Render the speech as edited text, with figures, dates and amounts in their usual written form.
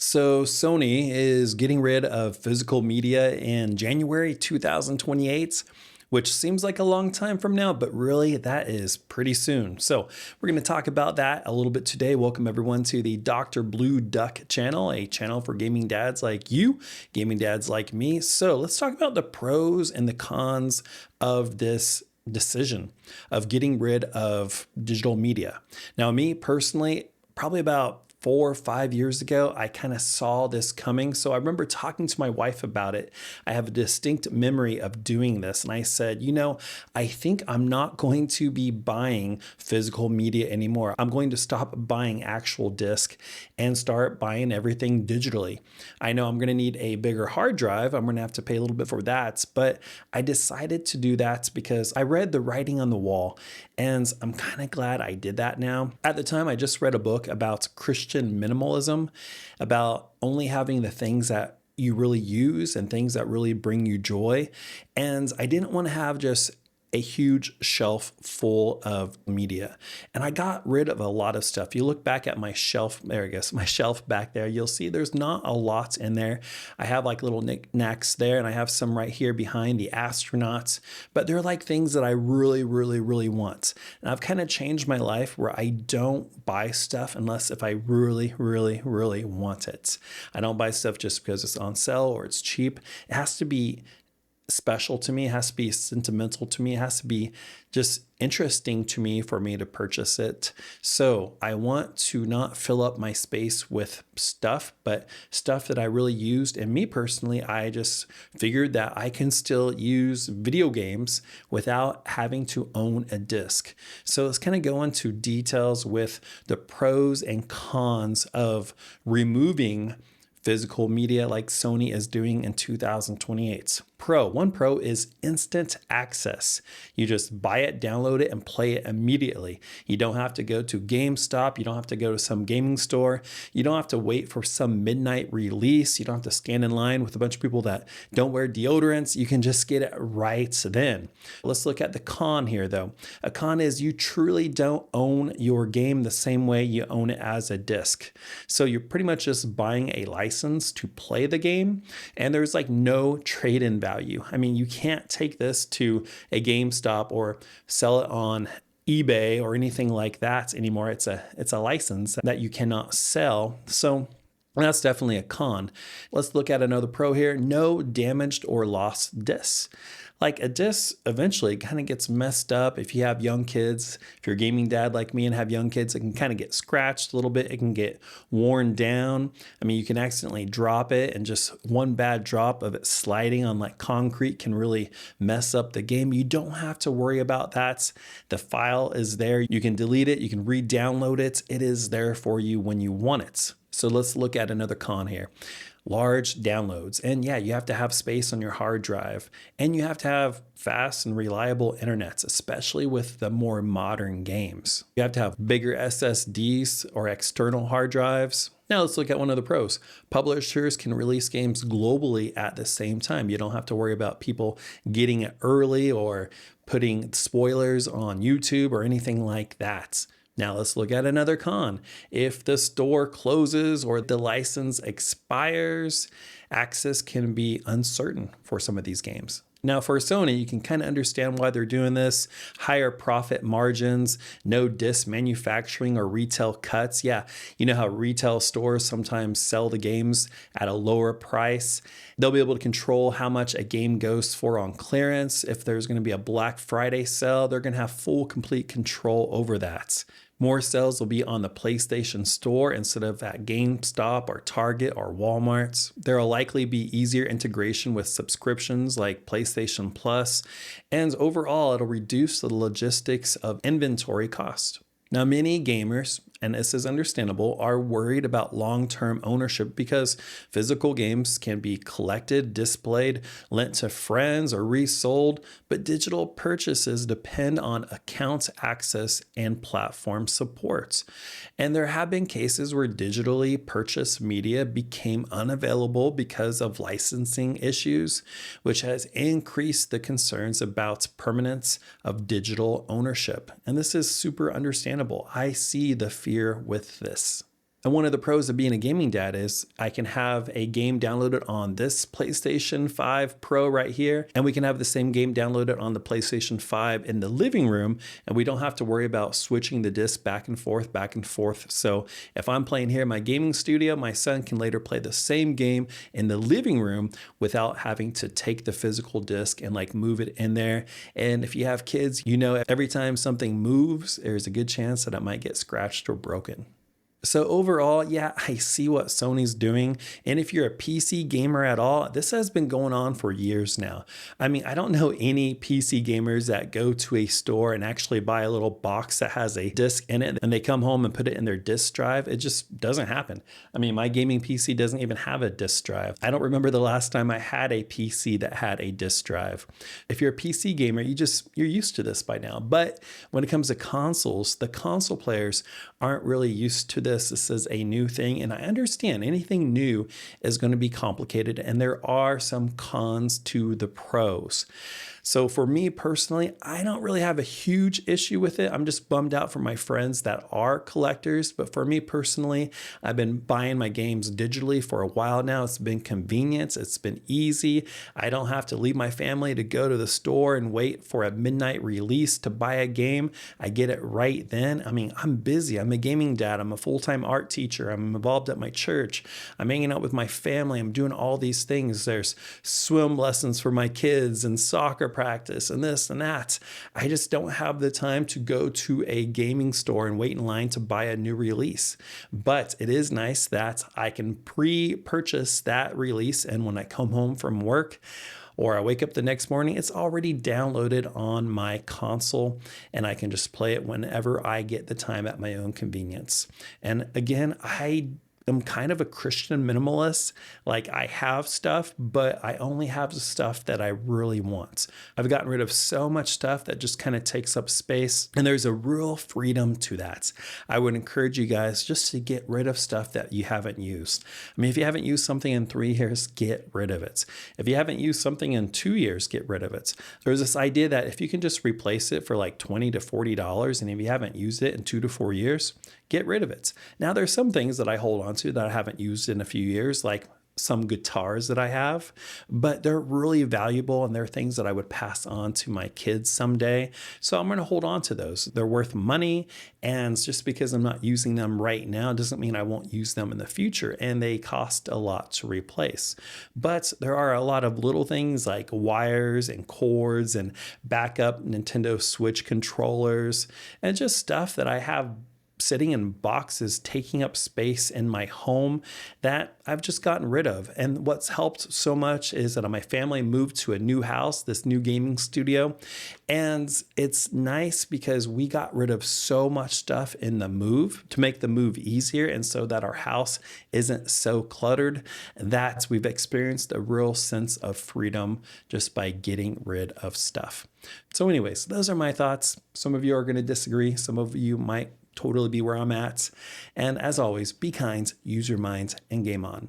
So Sony is getting rid of physical media in January 2028, which seems like a long time from now, but really that is pretty soon. So we're going to talk about that a little bit today. Welcome everyone to the Dr. Blue Duck channel, a channel for gaming dads like you, gaming dads like me. So let's talk about the pros and the cons of this decision of getting rid of digital media. Now, me personally, probably about 4 or 5 years ago, I kind of saw this coming. So I remember talking to my wife about it. I have a distinct memory of doing this. And I said, I think I'm not going to be buying physical media anymore. I'm going to stop buying actual disc and start buying everything digitally. I know I'm going to need a bigger hard drive. I'm going to have to pay a little bit for that. But I decided to do that because I read the writing on the wall. And I'm kind of glad I did that now. At the time, I just read a book about Christian minimalism, about only having the things that you really use and things that really bring you joy. And I didn't want to have just a huge shelf full of media. And I got rid of a lot of stuff. You look back at my shelf, there I guess, my shelf back there, you'll see there's not a lot in there. I have like little knickknacks there, and I have some right here behind the astronauts, but they're like things that I really, really, really want. And I've kind of changed my life where I don't buy stuff unless if I really, really, really want it. I don't buy stuff just because it's on sale or it's cheap. It has to be special to me. It has to be sentimental to me. It has to be just interesting to me for me to purchase it. So I want to not fill up my space with stuff, but stuff that I really used. And me personally, I just figured that I can still use video games without having to own a disc. So let's kind of go into details with the pros and cons of removing physical media like Sony is doing in 2028. One pro is instant access. You just buy it, download it, and play it immediately. You don't have to go to GameStop. You don't have to go to some gaming store. You don't have to wait for some midnight release. You don't have to stand in line with a bunch of people that don't wear deodorants. You can just get it right then. Let's look at the con here though. A con is you truly don't own your game the same way you own it as a disc. So you're pretty much just buying a license to play the game, and there's like no trade-in value. I mean, you can't take this to a GameStop or sell it on eBay or anything like that anymore. It's a license that you cannot sell. So that's definitely a con. Let's look at another pro here. No damaged or lost discs. Like a disc eventually kind of gets messed up if you have young kids. If you're a gaming dad like me and have young kids, it can kind of get scratched a little bit. It can get worn down. I mean, you can accidentally drop it, and just one bad drop of it sliding on like concrete can really mess up the game. You don't have to worry about that. The file is there. You can delete it. You can re-download it. It is there for you when you want it. So let's look at another con here. Large downloads. And yeah, you have to have space on your hard drive, and you have to have fast and reliable internets, especially with the more modern games. You have to have bigger SSDs or external hard drives. Now let's look at one of the pros. Publishers can release games globally at the same time. You don't have to worry about people getting it early or putting spoilers on YouTube or anything like that. Now let's look at another con. If the store closes or the license expires, access can be uncertain for some of these games. Now for Sony, you can kind of understand why they're doing this. Higher profit margins, no disc manufacturing or retail cuts. Yeah, you know how retail stores sometimes sell the games at a lower price. They'll be able to control how much a game goes for on clearance. If there's going to be a Black Friday sale, they're going to have full, complete control over that. More sales will be on the PlayStation Store instead of at GameStop or Target or Walmart. There will likely be easier integration with subscriptions like PlayStation Plus, and overall it'll reduce the logistics of inventory cost. Now, many gamers, and this is understandable, are worried about long-term ownership because physical games can be collected, displayed, lent to friends, or resold, but digital purchases depend on account access and platform support. And there have been cases where digitally purchased media became unavailable because of licensing issues, which has increased the concerns about permanence of digital ownership. And this is super understandable. I see the fear with this. And one of the pros of being a gaming dad is I can have a game downloaded on this PlayStation 5 Pro right here, and we can have the same game downloaded on the PlayStation 5 in the living room, and we don't have to worry about switching the disc back and forth, back and forth. So if I'm playing here in my gaming studio, my son can later play the same game in the living room without having to take the physical disc and like move it in there. And if you have kids, you know every time something moves, there's a good chance that it might get scratched or broken. So overall, yeah, I see what Sony's doing. And if you're a PC gamer at all, this has been going on for years now. I mean, I don't know any PC gamers that go to a store and actually buy a little box that has a disc in it and they come home and put it in their disc drive. It just doesn't happen. I mean, my gaming PC doesn't even have a disc drive. I don't remember the last time I had a PC that had a disc drive. If you're a PC gamer, you're used to this by now. But when it comes to consoles, the console players aren't really used to this. This is a new thing, and I understand anything new is going to be complicated, and there are some cons to the pros. So for me personally, I don't really have a huge issue with it. I'm just bummed out for my friends that are collectors. But for me personally, I've been buying my games digitally for a while now. It's been convenient. It's been easy. I don't have to leave my family to go to the store and wait for a midnight release to buy a game. I get it right then. I mean, I'm busy. I'm a gaming dad. I'm a full-time art teacher. I'm involved at my church. I'm hanging out with my family. I'm doing all these things. There's swim lessons for my kids and soccer practice and this and that. I just don't have the time to go to a gaming store and wait in line to buy a new release. But it is nice that I can pre-purchase that release, and when I come home from work or I wake up the next morning, it's already downloaded on my console and I can just play it whenever I get the time at my own convenience. And again, I'm kind of a Christian minimalist. Like, I have stuff, but I only have the stuff that I really want. I've gotten rid of so much stuff that just kind of takes up space, and there's a real freedom to that. I would encourage you guys just to get rid of stuff that you haven't used. I mean, if you haven't used something in 3 years, get rid of it. If you haven't used something in 2 years, get rid of it. There's this idea that if you can just replace it for like $20 to $40, and if you haven't used it in 2 to 4 years, get rid of it. Now, there's some things that I hold on to that I haven't used in a few years, like some guitars that I have, but they're really valuable and they're things that I would pass on to my kids someday. So I'm going to hold on to those. They're worth money, and just because I'm not using them right now doesn't mean I won't use them in the future, and they cost a lot to replace. But there are a lot of little things like wires and cords and backup Nintendo Switch controllers and just stuff that I have sitting in boxes taking up space in my home that I've just gotten rid of. And what's helped so much is that my family moved to a new house, this new gaming studio. And it's nice because we got rid of so much stuff in the move to make the move easier, and so that our house isn't so cluttered, that we've experienced a real sense of freedom just by getting rid of stuff. So anyways, those are my thoughts. Some of you are going to disagree. Some of you might totally be where I'm at. And as always, be kind, use your minds, and game on.